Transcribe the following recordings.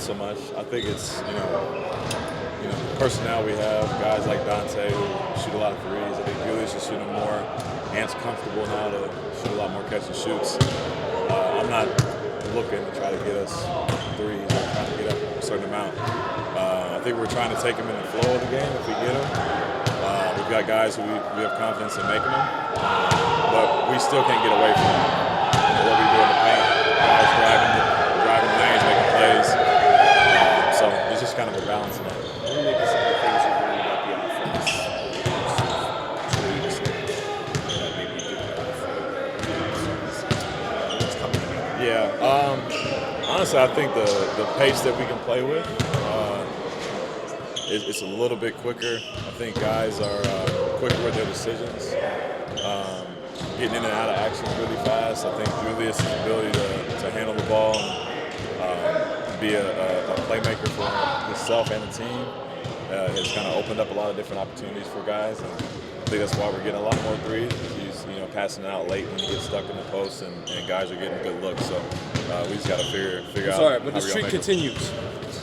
so much. I think it's the personnel we have, guys like Dante who shoot a lot of threes. I think Julius is shooting more. Ant's comfortable now to shoot a lot more catch and shoots. I'm not looking to try to get us threes or trying to get up a certain amount. I think we're trying to take them in the flow of the game if we get them. We've got guys who we have confidence in making them, but we still can't get away from what we do in the paint. Guys driving lanes, making plays. So it's just kind of a balance in that. What are maybe some of the things you've learned about the offense? That maybe you didn't know what's coming together? Yeah. Honestly, I think the pace that we can play with, it's a little bit quicker. I think guys are quicker with their decisions, getting in and out of action really fast. I think Julius' ability to handle the ball and be a playmaker for himself and the team has kind of opened up a lot of different opportunities for guys. And I think that's why we're getting a lot more threes. He's passing it out late when he gets stuck in the post, and guys are getting good looks. So we just got to figure out. Sorry, but the streak continues.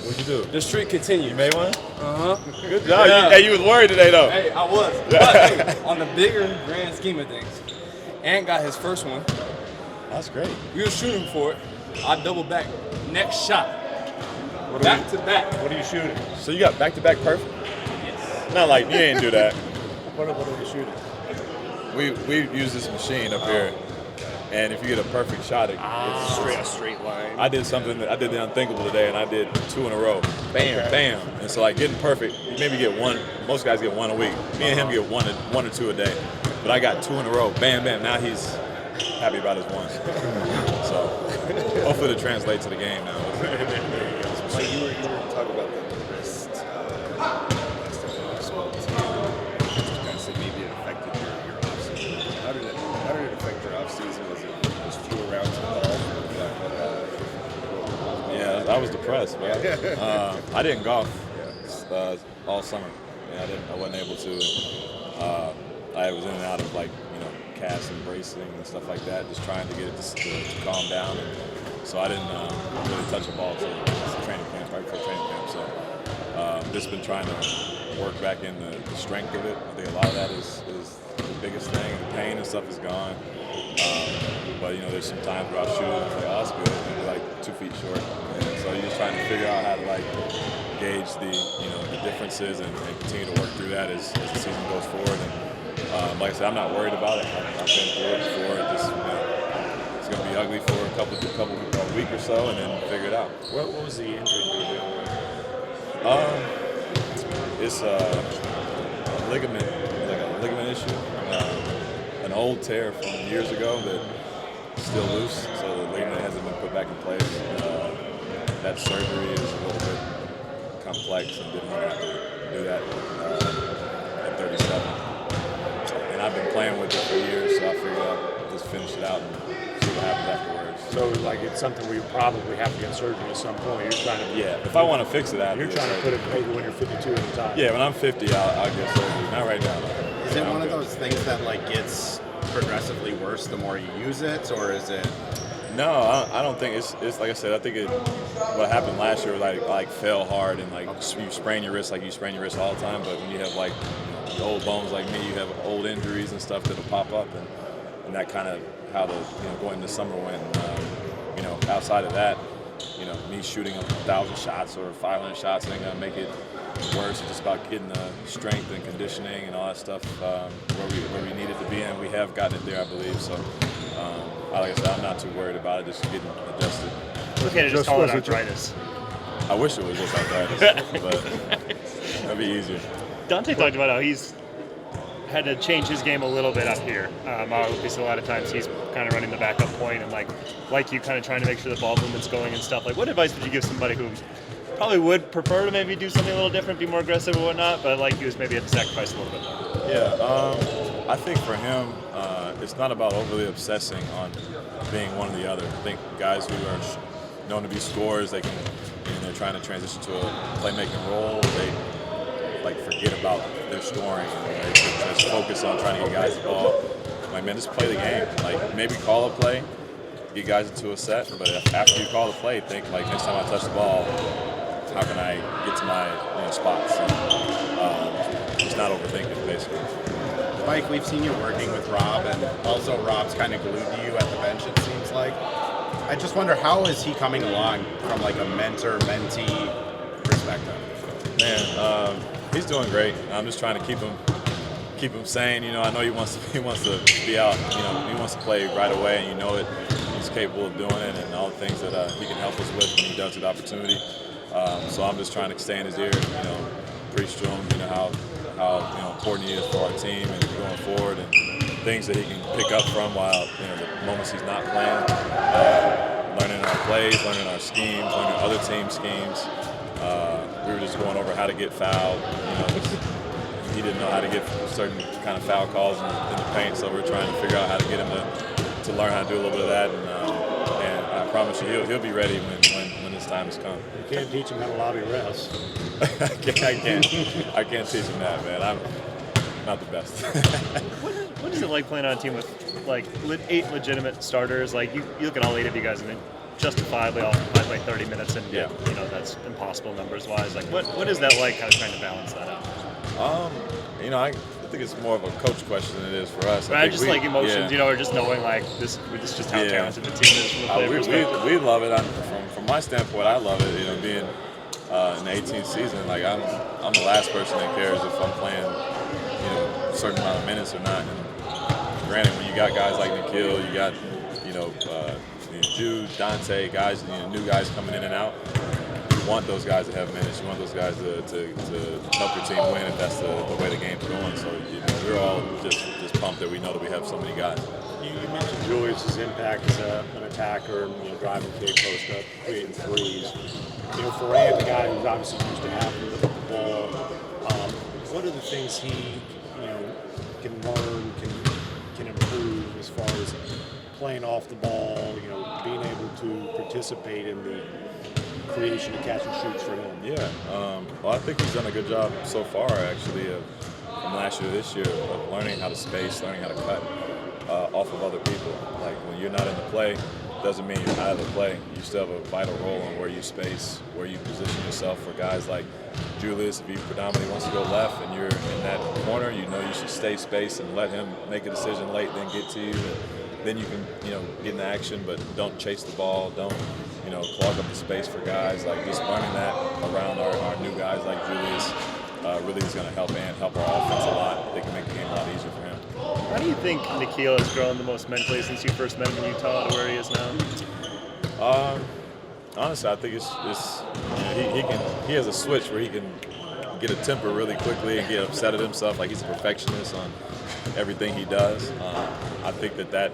What'd you do? The streak continues. You made one? Uh-huh. Good job. Yeah. Hey, you was worried today, though. Hey, I was. But hey, on the bigger grand scheme of things, Ant got his first one. That's great. We were shooting for it. I double back. Next shot. Back to back. What are you shooting? So you got back-to-back perfect? Yes. Not like you ain't do that. What are you shooting? We use this machine up here, and if you get a perfect shot, it's a straight line. I did the unthinkable today, and I did 2 in a row. Bam, Okay. bam. And so like getting perfect, you maybe get one. Most guys get one a week. Me and him get one or two a day. But I got 2 in a row. Bam, bam. Now he's happy about his one. So hopefully it translates to the game now. Like you were talking about the wrist last time we spoke to you. Just kind of said maybe it affected your offseason. How did it affect your offseason? Was it just fewer rounds of golf? Yeah, I was depressed, man. I didn't golf all summer. Yeah, I wasn't able to. I was in and out of casts and bracing and stuff like that, just trying to get it to calm down. And so I didn't really touch a ball until training camp, right before training camp. So just been trying to work back in the strength of it. I think a lot of that is the biggest thing. The pain and stuff is gone. But there's some times where I'll shoot and it's like, oh, that's good, and we're like 2 feet short. And so you're just trying to figure out how to gauge the differences and continue to work through that as the season goes forward. And like I said, I'm not worried about it. I've been through it before. It's going to be ugly for a week or so, and then figure it out. What was the injury you were dealing with? It's a ligament issue. An old tear from years ago that's still loose, so the ligament hasn't been put back in place. That surgery is a little bit complex and didn't want to have to do that at 37. And I've been playing with it for years, so I figured I'd just finish it out and see what happens afterwards. So, it's something where you probably have to get surgery at some point. You're trying to. Yeah, if I want to fix it, You're trying to put it maybe when you're 52 at the time. Yeah, when I'm 50, I'll get surgery. Not right now. Is it one of those things that gets progressively worse the more you use it, or is it? No, I don't think it's like I said. I think what happened last year fell hard and you sprain your wrist you sprain your wrist all the time. But when you have old bones like me, you have old injuries and stuff that'll pop up, and that kind of how going this summer went. Outside of that, me shooting 1,000 shots or 500 shots ain't gonna make it worse. It's just about getting the strength and conditioning and all that stuff where we needed to be, and we have gotten it there, I believe. So, like I said, I'm not too worried about it. Just getting adjusted. Okay, to just call it arthritis. I wish it was just arthritis, but that'd be easier. Dante talked about how he's had to change his game a little bit up here. Obviously, a lot of times he's kind of running the backup point and like you, kind of trying to make sure the ball movement's going and stuff. What advice would you give somebody who probably would prefer to maybe do something a little different, be more aggressive or whatnot, but he was maybe had to sacrifice a little bit more? Yeah, I think for him, it's not about overly obsessing on being one or the other. I think guys who are known to be scorers, they're trying to transition to a playmaking role. They forget about their scoring. They just focus on trying to get guys the ball. Just play the game. Maybe call a play, get guys into a set, but after you call the play, think next time I touch the ball, how can I get to my spots and just not overthink it, basically. Mike, we've seen you working with Rob, and also Rob's kind of glued to you at the bench, it seems like. I just wonder, how is he coming along from like a mentor-mentee perspective? Man, he's doing great. I'm just trying to keep him sane. I know he wants to be out. He wants to play right away, and he's capable of doing it, and all the things that he can help us with when he does get the opportunity. So I'm just trying to stay in his ear, preach to him, how important he is for our team and going forward, and things that he can pick up from while the moments he's not playing, learning our plays, learning our schemes, learning other team schemes. We were just going over how to get fouled. He didn't know how to get certain kind of foul calls in the paint, so we're trying to figure out how to get him to learn how to do a little bit of that. And I promise you, he'll be ready when his time has come. You can't teach him how to lobby refs. I can't teach him that, man. I'm not the best. What is it like playing on a team with like 8 legitimate starters? Like you look at all 8 of you guys and justifiably all play 30 minutes, and that's impossible numbers wise. Like what is that like, kind of trying to balance that out? I think it's more of a coach question than it is for us. Right, just like emotions, or just knowing like this is just how talented the team is from the player perspective. We love it. From my standpoint, I love it. Being in the 18th season, like I'm the last person that cares if I'm playing, a certain amount of minutes or not. And granted, when you got guys like Nikhil, you got Jude, Dante, guys, new guys coming in and out. You want those guys to have minutes. You want those guys to help your team win if that's the way the game's going. So we're all just pumped that we know that we have so many guys. You mentioned Julius's impact as an attacker, driving kick, post up, creating threes. For Ray, the guy who's obviously used to having the ball, what are the things he can learn, can improve as far as playing off the ball, being able to participate in the creation of catch and shoots for him? Yeah, well, I think he's done a good job so far, actually, from last year to this year, of learning how to space, learning how to cut off of other people. Like, when you're not in the play, doesn't mean you're out of the play. You still have a vital role in where you space, where you position yourself. For guys like Julius, if he predominantly wants to go left and you're in that corner, you should stay spaced and let him make a decision late, then get to you. And then you can, get in action, but don't chase the ball. Don't, clog up the space for guys. Like, just learning that around our new guys like Julius really is going to help our offense a lot. They can make the game a lot easier for him. How do you think Nikhil has grown the most mentally since you first met him in Utah to where he is now? Honestly, I think it's he has a switch where he can get a temper really quickly and get upset at himself. Like, he's a perfectionist on everything he does. I think that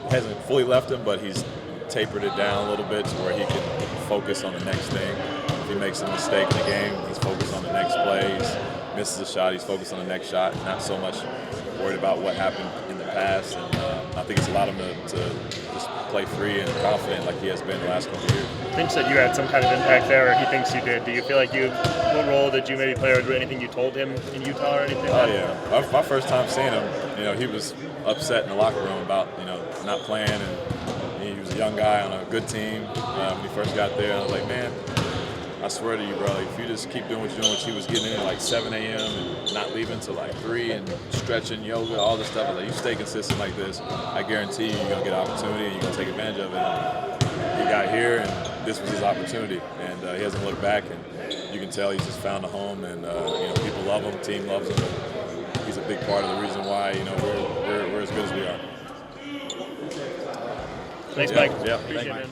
hasn't fully left him, but he's tapered it down a little bit to where he can focus on the next thing. If he makes a mistake in the game, he's focused on the next play. He misses a shot, he's focused on the next shot, not so much worried about what happened in the past. And I think it's allowed him to just play free and confident like he has been the last couple of years. Thinks that you had some kind of impact there, or he thinks you did. Do you feel like what role did you maybe play, or anything you told him in Utah or anything? Oh yeah, my first time seeing him, he was upset in the locker room about not playing, and he was a young guy on a good team when he first got there. I was like, man, I swear to you, bro, if you just keep doing what you're doing, which he was getting in at like 7 a.m. and not leaving until like 3 and stretching, yoga, all this stuff. I was like, you stay consistent like this, I guarantee you're going to get an opportunity and you're going to take advantage of it. And he got here, and this was his opportunity, and he hasn't looked back, and you can tell he's just found a home, and people love him, team loves him. He's a big part of the reason why we're as good as we are. Thanks, Mike. Yeah, Appreciate it, man.